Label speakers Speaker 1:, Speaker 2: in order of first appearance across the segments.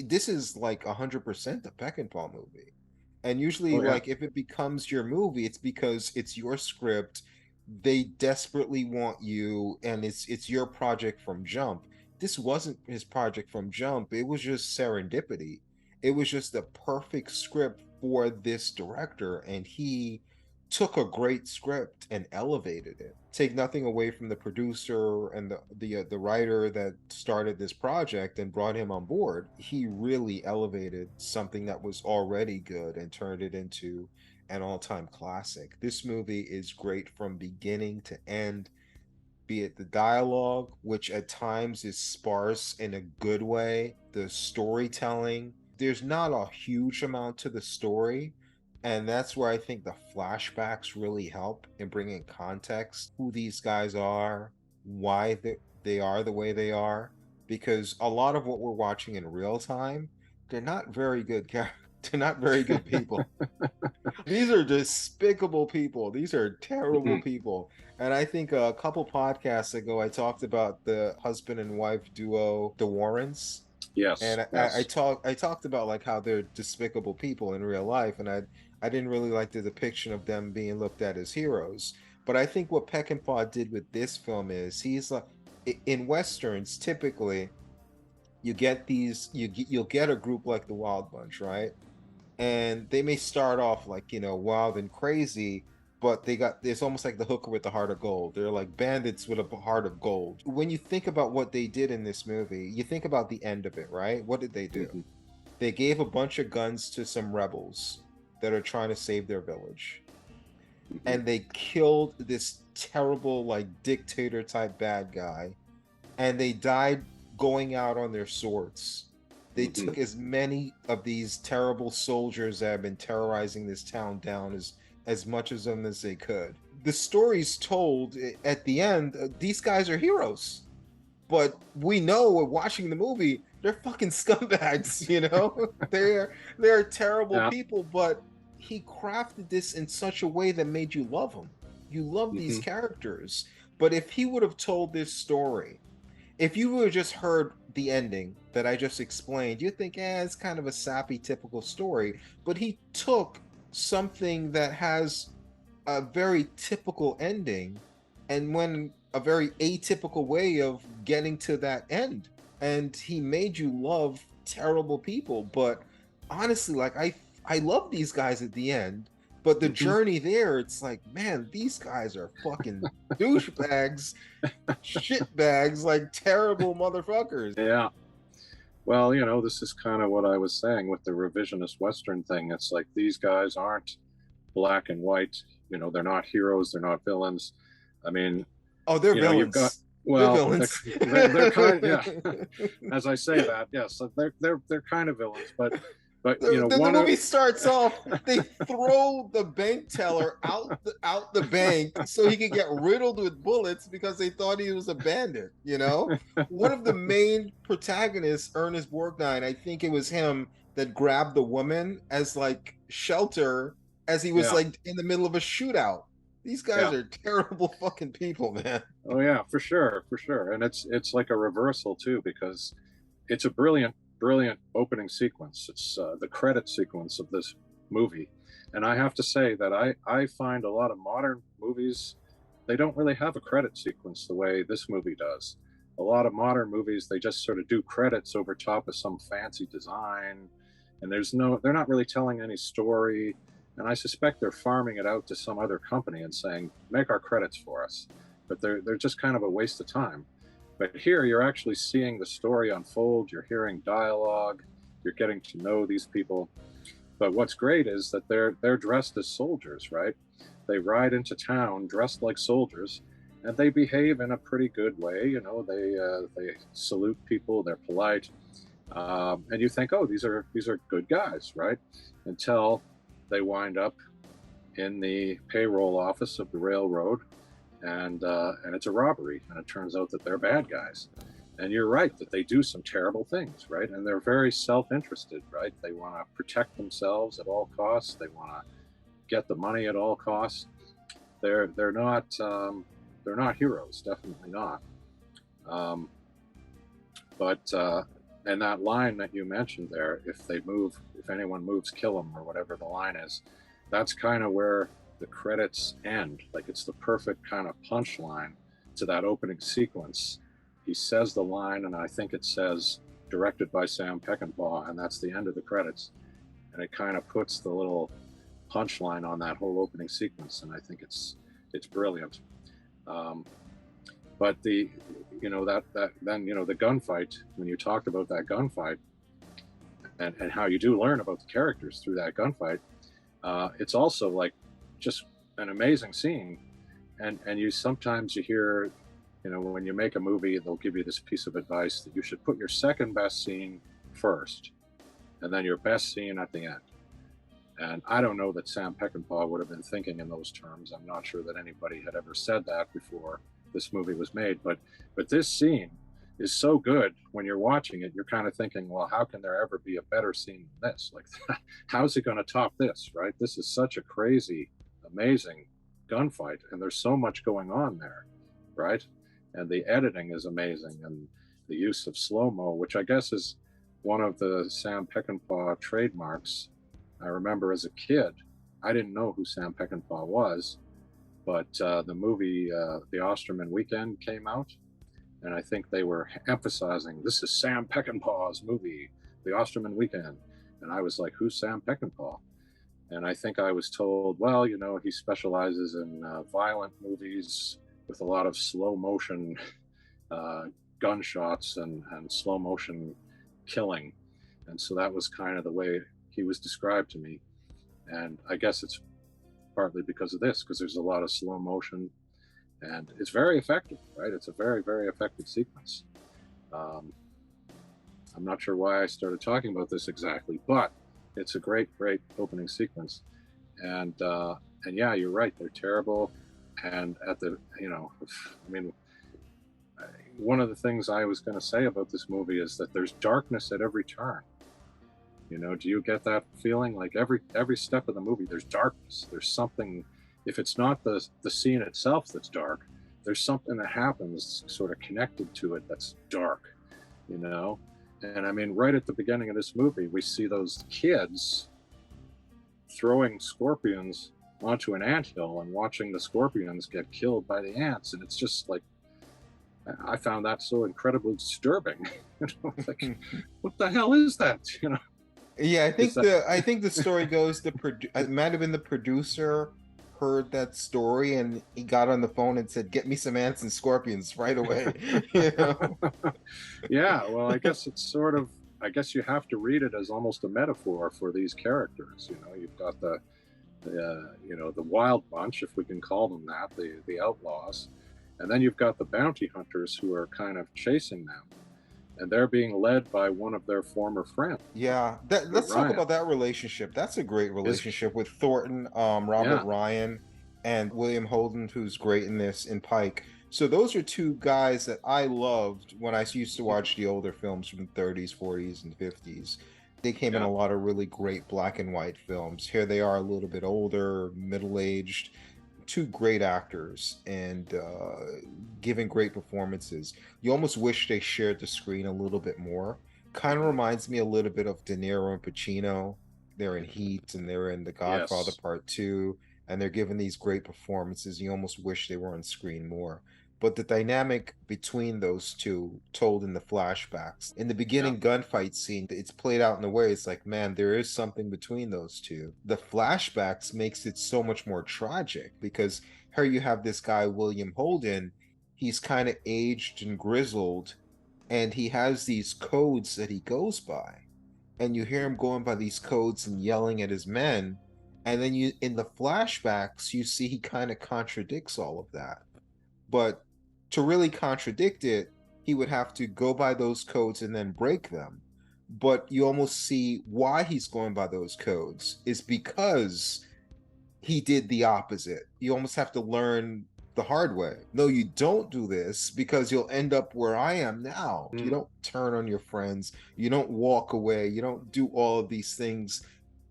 Speaker 1: this is like 100% the Peckinpah movie. And usually,
Speaker 2: Oh yeah.
Speaker 1: like, if it becomes your movie, it's because it's your script. They desperately want you, and it's your project from jump. This wasn't his project from jump. It was just serendipity. It was just the perfect script for this director, and he took a great script and elevated it. Take nothing away from the producer and the writer that started this project and brought him on board. He really elevated something that was already good and turned it into an all-time classic. This movie is great from beginning to end, be it the dialogue, which at times is sparse in a good way, the storytelling. There's not a huge amount to the story, and that's where I think the flashbacks really help in bringing context, who these guys are, why they are the way they are, because a lot of what we're watching in real time, they're not very good characters. They're not very good people. These are despicable people. These are terrible
Speaker 2: Hmm.
Speaker 1: people. And I think a couple podcasts ago, I talked about the husband and wife duo, the Warrens.
Speaker 2: Yes,
Speaker 1: And
Speaker 2: yes.
Speaker 1: I talked about like how they're despicable people in real life, and I didn't really like the depiction of them being looked at as heroes. But I think what Peckinpah did with this film is he's like in westerns typically you get these you'll get a group like the Wild Bunch, right? And they may start off like wild and crazy, but they got it's almost like the hooker with the heart of gold. They're like bandits with a heart of gold. When you think about what they did in this movie, you think about the end of it, right? What did they do?
Speaker 2: Hmm.
Speaker 1: They gave a bunch of guns to some rebels that are trying to save their village,
Speaker 2: Hmm.
Speaker 1: and they killed this terrible like dictator type bad guy, and they died going out on their swords. They
Speaker 2: Hmm.
Speaker 1: took as many of these terrible soldiers that have been terrorizing this town down as much of them as they could. The story's told at the end. These guys are heroes, but we know we're watching the movie. They're fucking scumbags. They're terrible
Speaker 2: Yeah.
Speaker 1: people. But he crafted this in such a way that made you love them. You love these
Speaker 2: Hmm.
Speaker 1: characters. But if he would have told this story, if you would have just heard the ending that I just explained, you'd think, it's kind of a sappy, typical story. But he took something that has a very typical ending and went a very atypical way of getting to that end. And he made you love terrible people. But honestly, like I love these guys at the end. But the
Speaker 2: Hmm.
Speaker 1: journey there, it's like, man, these guys are fucking douchebags, shitbags, like terrible motherfuckers.
Speaker 2: Yeah. Well, this is kind of what I was saying with the revisionist Western thing. It's like these guys aren't black and white. They're not heroes. They're not villains. I mean,
Speaker 1: Oh, they're
Speaker 2: you've got,
Speaker 1: villains. They're
Speaker 2: well, they're
Speaker 1: villains.
Speaker 2: they're kind, yeah. As I say that, yes, so they're kind of villains, but
Speaker 1: The
Speaker 2: one of
Speaker 1: movie starts off, they throw the bank teller out the bank so he could get riddled with bullets because they thought he was a bandit. One of the main protagonists, Ernest Borgnine, I think it was him that grabbed the woman as like shelter as he was
Speaker 2: yeah,
Speaker 1: like in the middle of a shootout. These guys
Speaker 2: yeah.
Speaker 1: are terrible fucking people, man.
Speaker 2: Oh yeah, for sure, and it's like a reversal too because it's a brilliant opening sequence. It's the credit sequence of this movie, and I have to say that I find a lot of modern movies they don't really have a credit sequence the way this movie does. A lot of modern movies they just sort of do credits over top of some fancy design, and they're not really telling any story. And I suspect they're farming it out to some other company and saying, make our credits for us. But they're just kind of a waste of time. But here you're actually seeing the story unfold, you're hearing dialogue, you're getting to know these people. But what's great is that they're dressed as soldiers, right? They ride into town dressed like soldiers, and they behave in a pretty good way. They salute people, they're polite, and you think, oh, these are good guys, right? Until they wind up in the payroll office of the railroad, and it's a robbery, and it turns out that they're bad guys. And you're right that they do some terrible things, right? And they're very self-interested, right? They want to protect themselves at all costs. They want to get the money at all costs. They're not heroes, definitely not. But And that line that you mentioned there, if anyone moves, kill them, or whatever the line is, that's kind of where the credits end. Like, it's the perfect kind of punchline to that opening sequence. He says the line, and I think it says directed by Sam Peckinpah, and that's the end of the credits. And it kind of puts the little punchline on that whole opening sequence, and I think it's brilliant. But the the gunfight, when you talked about that gunfight and how you do learn about the characters through that gunfight, it's also like just an amazing scene. And sometimes you hear, when you make a movie, they'll give you this piece of advice that you should put your second best scene first and then your best scene at the end. And I don't know that Sam Peckinpah would have been thinking in those terms. I'm not sure that anybody had ever said that before this movie was made, but this scene is so good. When you're watching it, you're kind of thinking, well, how can there ever be a better scene than this? Like, how's it going to top this, right? This is such a crazy, amazing gunfight, and there's so much going on there, right? And the editing is amazing, and the use of slow-mo, which I guess is one of the Sam Peckinpah trademarks. I remember as a kid, I didn't know who Sam Peckinpah was, but the movie The Osterman Weekend came out, and I think they were emphasizing, this is Sam Peckinpah's movie, The Osterman Weekend. And I was like, who's Sam Peckinpah? And I think I was told, well, he specializes in violent movies with a lot of slow motion gunshots and slow motion killing. And so that was kind of the way he was described to me. And I guess it's partly because of this, because there's a lot of slow motion, and it's very effective, right? It's a very, very effective sequence. I'm not sure why I started talking about this exactly, but it's a great, great opening sequence. And yeah, you're right, they're terrible. And at the, one of the things I was going to say about this movie is that there's darkness at every turn. Do you get that feeling? Like every step of the movie, there's darkness. There's something, if it's not the scene itself that's dark, there's something that happens sort of connected to it that's dark, And right at the beginning of this movie, we see those kids throwing scorpions onto an anthill and watching the scorpions get killed by the ants. And it's just like, I found that so incredibly disturbing. Like, what the hell is that?
Speaker 1: Yeah, I think the story goes, it might have been the producer heard that story and he got on the phone and said, get me some ants and scorpions right away.
Speaker 2: Yeah, well, I guess you have to read it as almost a metaphor for these characters. You've got the wild bunch, if we can call them that, the outlaws, and then you've got the bounty hunters who are kind of chasing them. And they're being led by one of their former friends.
Speaker 1: Yeah, let's talk about that relationship. That's a great relationship with Thornton, Robert Ryan, and William Holden, who's great in this, in Pike. So those are two guys that I loved when I used to watch the older films from the 30s, 40s, and 50s. They came in a lot of really great black and white films. Here they are a little bit older, middle-aged, two great actors and giving great performances. You almost wish they shared the screen a little bit more. Kind of reminds me a little bit of De Niro and Pacino. They're in Heat and they're in The Godfather Part 2, and they're giving these great performances. You almost wish they were on screen more. But the dynamic between those two told in the flashbacks. In the beginning gunfight scene, it's played out in a way, it's like, man, there is something between those two. The flashbacks makes it so much more tragic, because here you have this guy, William Holden, he's kind of aged and grizzled, and he has these codes that he goes by. And you hear him going by these codes and yelling at his men. And then in the flashbacks, you see he kind of contradicts all of that. But to really contradict it, he would have to go by those codes and then break them. But you almost see why he's going by those codes is because he did the opposite. You almost have to learn the hard way. No, you don't do this, because you'll end up where I am now. You don't turn on your friends. You don't walk away. You don't do all of these things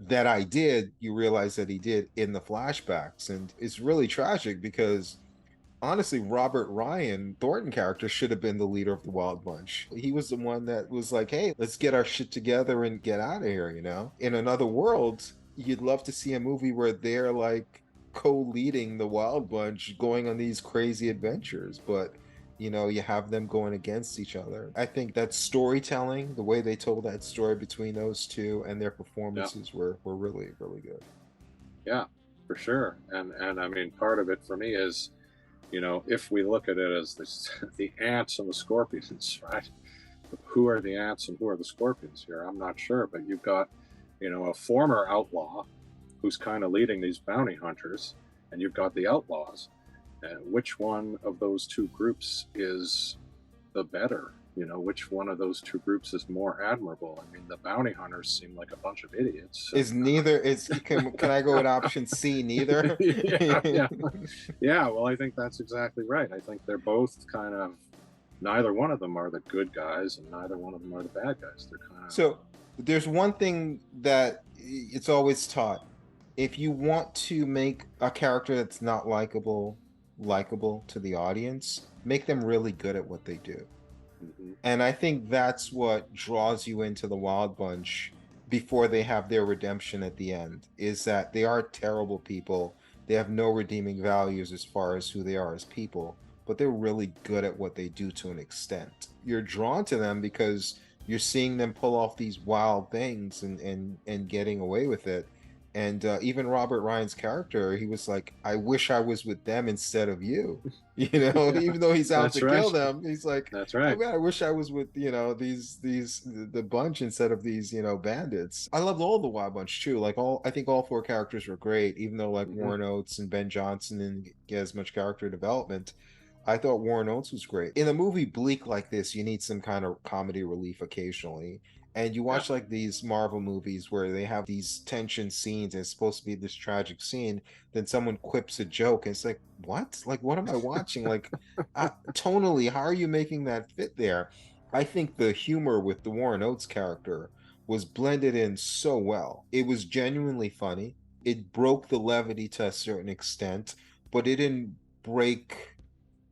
Speaker 1: that I did. You realize that he did in the flashbacks. And it's really tragic, because Honestly, Robert Ryan, Thornton character, should have been the leader of the Wild Bunch. He was the one that was like, hey, let's get our shit together and get out of here, you know? In another world, you'd love to see a movie where they're like co-leading the Wild Bunch going on these crazy adventures, but you have them going against each other. I think that storytelling, the way they told that story between those two and their
Speaker 2: Yeah,
Speaker 1: performances were really, really good.
Speaker 2: yeah, for sure. And I mean, part of it for me is, if we look at it as this, the ants and the scorpions, right? Who are the ants and who are the scorpions here? I'm not sure, but you've got, a former outlaw who's kind of leading these bounty hunters, and you've got the outlaws. Which one of those two groups is the better? Which one of those two groups is more admirable? I mean, the bounty hunters seem like a bunch of idiots.
Speaker 1: Is neither is can I go with option C, neither?
Speaker 2: Yeah, yeah, yeah. Well, I think that's exactly right. I think they're both kind of, neither one of them are the good guys, and neither one of them are the bad guys. They're kind of,
Speaker 1: So there's one thing that it's always taught. If you want to make a character that's not likable to the audience, make them really good at what they do.
Speaker 2: mhm.
Speaker 1: And I think that's what draws you into the Wild Bunch before they have their redemption at the end, is that they are terrible people. They have no redeeming values as far as who they are as people, but they're really good at what they do to an extent. You're drawn to them because you're seeing them pull off these wild things and getting away with it. And even Robert Ryan's character, he was like, I wish I was with them instead of you.
Speaker 2: Yeah,
Speaker 1: Even though he's out
Speaker 2: that's
Speaker 1: to
Speaker 2: right.
Speaker 1: kill them, he's like,
Speaker 2: That's
Speaker 1: oh
Speaker 2: right.
Speaker 1: man, I wish I was with, these the bunch instead of these, bandits. I loved all the Wild Bunch too. Like I think all four characters were great, even though like
Speaker 2: Hmm.
Speaker 1: Warren Oates and Ben Johnson didn't get as much character development. I thought Warren Oates was great. In a movie bleak like this, you need some kind of comedy relief occasionally. And you
Speaker 2: Yeah,
Speaker 1: watch like these Marvel movies where they have these tension scenes and it's supposed to be this tragic scene, then someone quips a joke and it's like, what? Like, what am I watching? Like, tonally, how are you making that fit there? I think the humor with the Warren Oates character was blended in so well. It was genuinely funny. It broke the levity to a certain extent, but it didn't break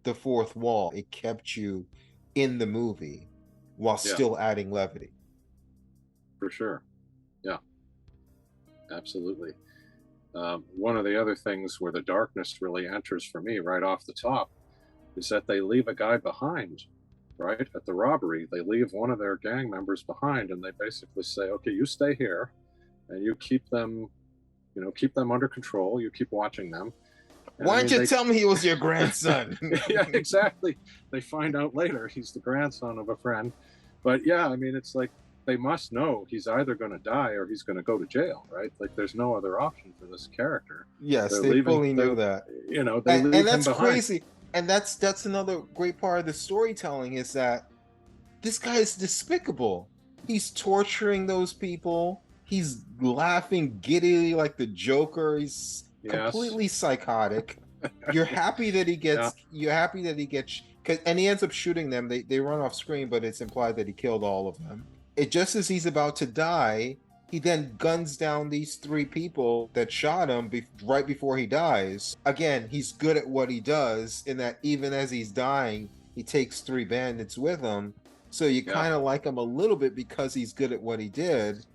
Speaker 1: the fourth wall. It kept you in the movie while
Speaker 2: yeah,
Speaker 1: still adding levity.
Speaker 2: for sure. Yeah, absolutely. One of the other things where the darkness really enters for me right off the top is that they leave a guy behind, right? At the robbery, they leave one of their gang members behind, and they basically say, okay, you stay here and you keep them under control. You keep watching them. And I
Speaker 1: Why didn't
Speaker 2: mean,
Speaker 1: you tell me he was your grandson?
Speaker 2: yeah, exactly. They find out later he's the grandson of a friend. But yeah, I mean, it's like they must know he's either going to die or he's going to go to jail, right? Like there's no other option for this character.
Speaker 1: Yes,
Speaker 2: They're
Speaker 1: they
Speaker 2: leaving,
Speaker 1: fully knew that.
Speaker 2: they
Speaker 1: And
Speaker 2: leave him
Speaker 1: that's
Speaker 2: behind.
Speaker 1: crazy. And that's another great part of the storytelling is that this guy is despicable. He's torturing those people. He's laughing giddily like the Joker. He's
Speaker 2: Yes.
Speaker 1: completely psychotic.
Speaker 2: Yeah.
Speaker 1: You're happy that he gets and he ends up shooting them. They run off screen, but it's implied that he killed all of them. It just as he's about to die, he then guns down these three people that shot him right before he dies. Again, he's good at what he does in that even as he's dying, he takes three bandits with him. So you
Speaker 2: Yeah.
Speaker 1: kind of like him a little bit because he's good at what he did.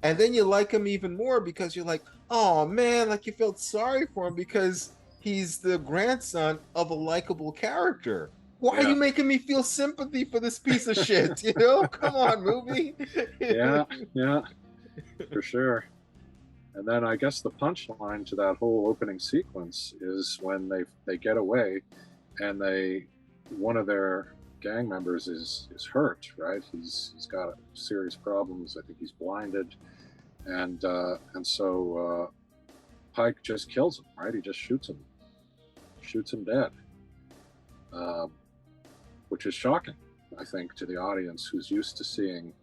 Speaker 1: And then you like him even more because you're like, oh man, like you felt sorry for him because he's the grandson of a likable character. Why are you
Speaker 2: Yeah.
Speaker 1: making me feel sympathy for this piece of shit? Come on, movie.
Speaker 2: Yeah. Yeah. For sure. And then I guess the punchline to that whole opening sequence is when they get away, and one of their gang members is hurt, right? He's got serious problems. I think he's blinded, and so Pike just kills him, right? He just shoots him dead, um, which is shocking, I think, to the audience who's used to seeing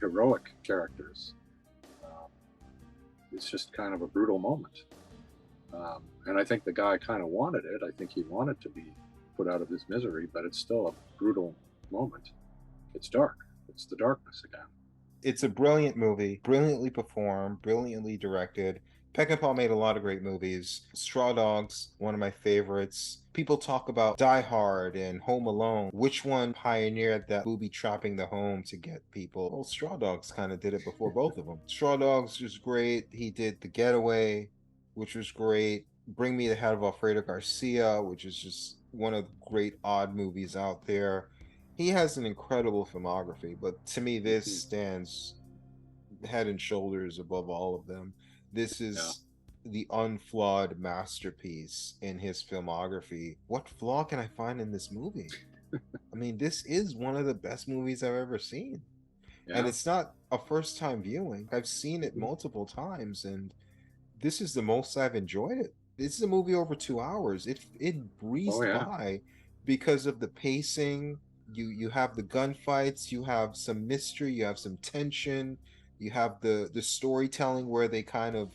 Speaker 2: heroic characters. Um, it's just kind of a brutal moment. And I think the guy kind of wanted it. I think he wanted to be put out of his misery, but it's still a brutal moment. It's dark. It's the darkness again.
Speaker 1: It's a brilliant movie, brilliantly performed, brilliantly directed. Peckinpah made a lot of great movies. Straw Dogs, one of my favorites. People talk about Die Hard and Home Alone. Which one pioneered that booby trapping the home to get people? Well, Straw Dogs kind of did it before both of them. Straw Dogs was great. He did The Getaway, which was great. Bring Me the Head of Alfredo Garcia, which is just one of the great odd movies out there. He has an incredible filmography, but to me, this stands head and shoulders above all of them. This is the unflawed masterpiece in his filmography. What flaw can I find in this movie? I mean, this is one of the best movies I've ever seen. And it's not a first time viewing. I've seen it multiple times, and this is the most I've enjoyed it. This is a movie over 2 hours. It breezed by because of the pacing. You have the gunfights, you have some mystery, you have some tension, you have the storytelling where they kind of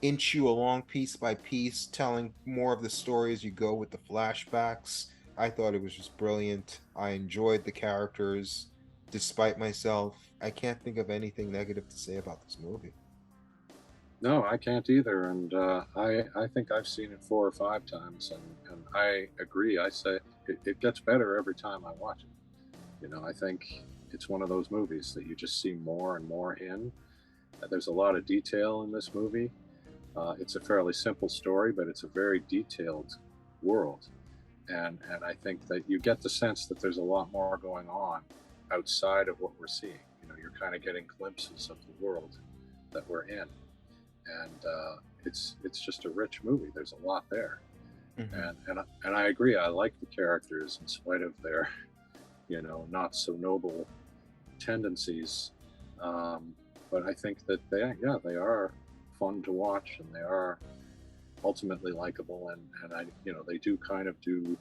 Speaker 1: inch you along piece by piece, telling more of the story as you go with the flashbacks. I thought it was just brilliant. I enjoyed the characters despite myself. I can't think of anything negative to say about this movie.
Speaker 2: No, I can't either, and I think I've seen it 4 or 5 times, and I agree. I say it gets better every time I watch it. You know, I think it's one of those movies that you just see more and more in. There's a lot of detail in this movie. It's a fairly simple story, but it's a very detailed world, and I think that you get the sense that there's a lot more going on outside of what we're seeing. You know, you're kind of getting glimpses of the world that we're in. And it's just a rich movie. There's a lot there, and I agree. I like the characters in spite of their, you know, not so noble tendencies. But I think that they are fun to watch, and they are ultimately likable, and I, you know, they do kind of do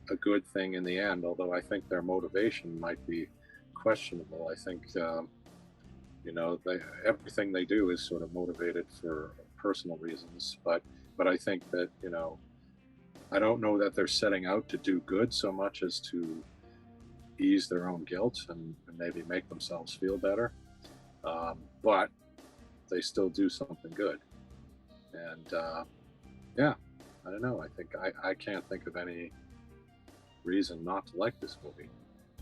Speaker 2: a good thing in the end. Although I think their motivation might be questionable. I think. You know, everything they do is sort of motivated for personal reasons, but I think that, you know, I don't know that they're setting out to do good so much as to ease their own guilt and maybe make themselves feel better. But they still do something good, and I don't know. I think I can't think of any reason not to like this movie.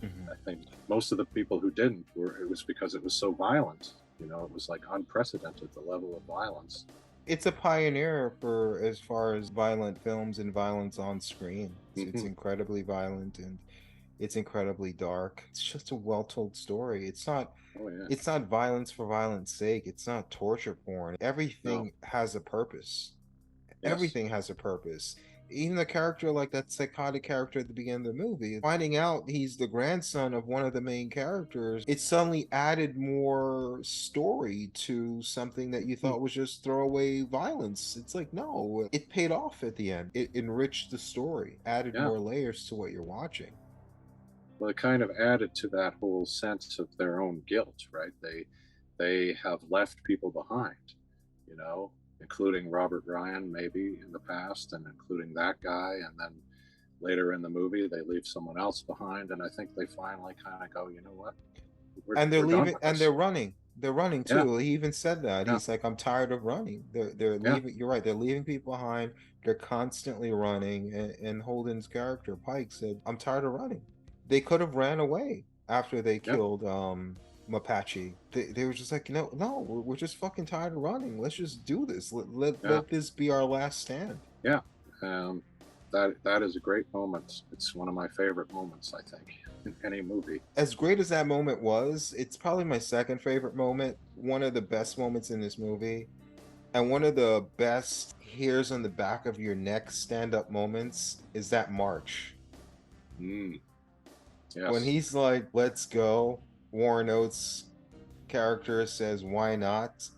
Speaker 2: I think most of the people who didn't it was because it was so violent. You know, it was like unprecedented, the level of violence.
Speaker 1: It's a pioneer for as far as violent films and violence on screen. It's incredibly violent, and it's incredibly dark. It's just a well-told story. It's not violence for violence sake. It's not torture porn. Everything has a purpose. Everything has a purpose. Even the character, like that psychotic character at the beginning of the movie, finding out he's the grandson of one of the main characters, it suddenly added more story to something that you thought was just throwaway violence. It's like, no, it paid off at the end. It enriched the story, added more layers to what you're watching.
Speaker 2: Well, it kind of added to that whole sense of their own guilt, right? They have left people behind, you know, including Robert Ryan maybe in the past, and including that guy, and then later in the movie they leave someone else behind, and I think they finally kind of go, you know what,
Speaker 1: they're leaving, and they're running too. He even said that. He's like, I'm tired of running. They're leaving. You're right, they're leaving people behind. They're constantly running, and Holden's character Pike said, I'm tired of running. They could have ran away after they killed Mapache. They were just like, no, we're just fucking tired of running. Let's just do this. Let this be our last stand.
Speaker 2: Yeah, that is a great moment. It's one of my favorite moments, I think, in any movie.
Speaker 1: As great as that moment was, it's probably my second favorite moment. One of the best moments in this movie, and one of the best hairs on the back of your neck stand-up moments is that march.
Speaker 2: Yes.
Speaker 1: When he's like, let's go, Warren Oates' character says, why not?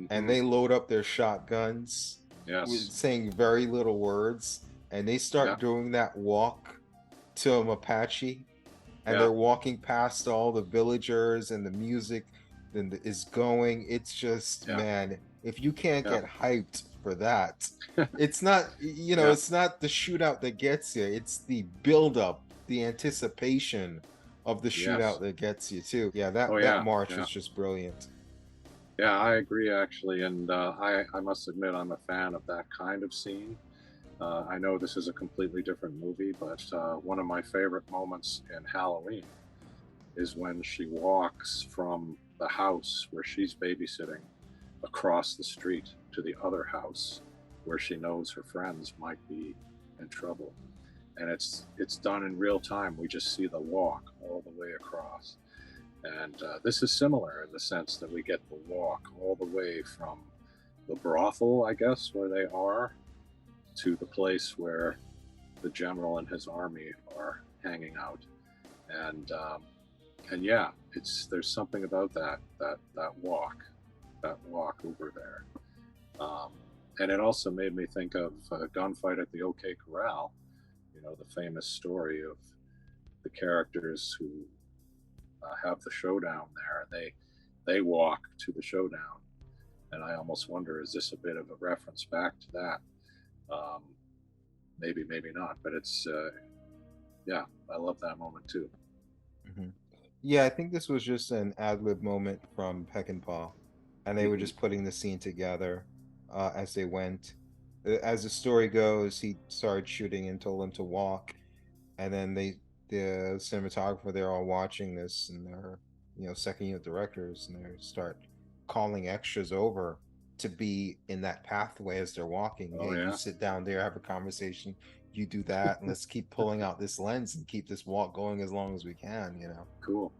Speaker 1: And they load up their shotguns, saying very little words, and they start doing that walk to Mapache, and they're walking past all the villagers, and the music is going. It's just, man, if you can't get hyped for that, it's not, you know, it's not the shootout that gets you, it's the build-up, the anticipation of the shootout that gets you too. That march is just brilliant.
Speaker 2: Yeah, I agree actually, and I must admit I'm a fan of that kind of scene. I know this is a completely different movie, but one of my favorite moments in Halloween is when she walks from the house where she's babysitting across the street to the other house where she knows her friends might be in trouble. And it's done in real time. We just see the walk all the way across. And this is similar in the sense that we get the walk all the way from the brothel, I guess, where they are, to the place where the general and his army are hanging out. And yeah, it's there's something about that walk over there. Um, and it also made me think of a gunfight at the OK Corral. You know, the famous story of the characters who have the showdown there, and they walk to the showdown. And I almost wonder, is this a bit of a reference back to that? Um, maybe, maybe not. But it's yeah, I love that moment too.
Speaker 1: Hmm. Yeah, I think this was just an ad lib moment from Peckinpah, and they were
Speaker 2: Mm-hmm.
Speaker 1: just putting the scene together as they went. As the story goes, he started shooting and told them to walk, and then the cinematographer, they're all watching this, and they're, second unit directors, and they start calling extras over to be in that pathway as they're walking.
Speaker 2: Oh
Speaker 1: Hey, you
Speaker 2: yeah,
Speaker 1: sit down there, have a conversation, you do that, and let's keep pulling out this lens and keep this walk going as long as we can.
Speaker 2: cool.